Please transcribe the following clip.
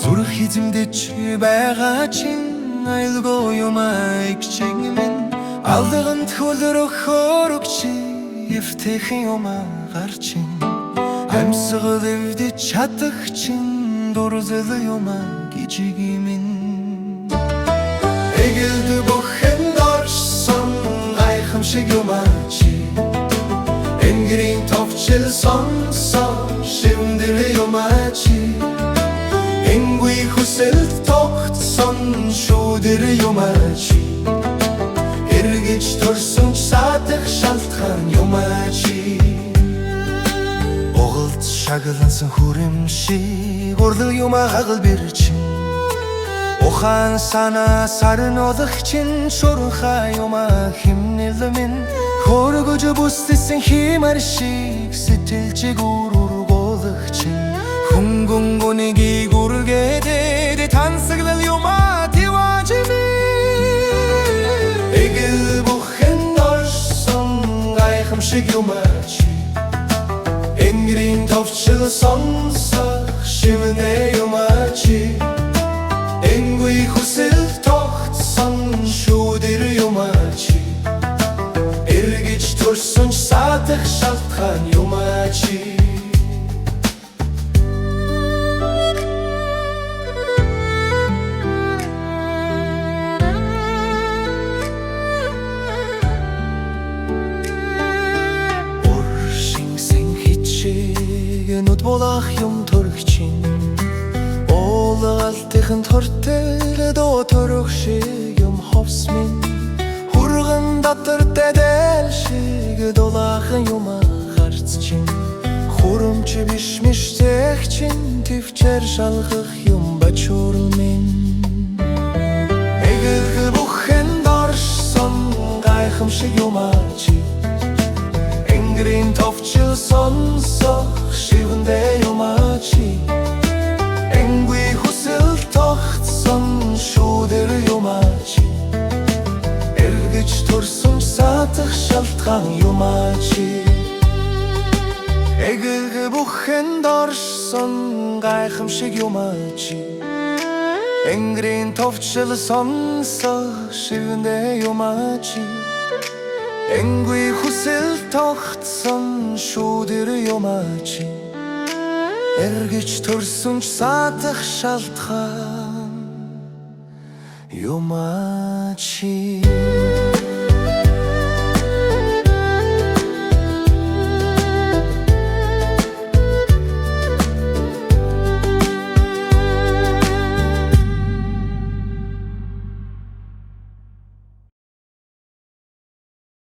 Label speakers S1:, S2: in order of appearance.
S1: Зүрх эзэмдэж байгаа чинь айлгүй юмаа ичиг минь алдаганд хөлрөх хөрөгчи эвтэхэн юмаа гарчин амьсгал эвдэж чадах чинь дурзэл юмаа гижиг минь эгэлд бүхэнд орсон гайхамшиг юмаа чи энгэрийн товчл сонсоо шивнэр юмаа чи Энгүй хүсэлт тогтсон шүүдэр юмаа чи эргэж төрсөн садах шалтгаан юмаа чи Оголд шагалансан хүрэм шиг урлаг юмаа хагал бэрчин Ухаан санаа сарнолох чин шурха юмаа химнэл минь хөргөж бүссэн химар шиг сэтгэлжиг урургуулах чин Хүнгүнгүнийг үргээдээ тансаглал юмаа тиважими Эгэл бүхэн орсон гайхамшиг юмаа чи Энгэрийн товчл сонсох шивнэ юмаа чи Энгүй хүсэл тогтсон шүүдэр юмаа чи эргэж төрсөн садах шалтгаан юмаа чи Нүд болох юм төрөгчин Уулгалтын тортел доо төрөх шиг юм ховс минь Хурган дотор дэдэл шиг долаахан юмаа гарц чин Хурамч бишмиш тех чин төвчээр шалгах юм бачур минь Эгэл бүхэнд орсон гайхамшиг юмаа чи Энгэрийн товчл сонсох шивнэ юмаа чи Энгүй хүсэл тогтсон шүүдэр юмаа чи эргэж төрсөн садах шалтгаан юмаа чи Эгэл бүхэнд орсон гайхамшиг юмаа чи Энгэрийн товчл сонсох шивнэ юмаа чи Энгүй хүсэл тогтсон шүүдэр юмаа чи эргэж төрсөн садах шалтгаан юмаа чи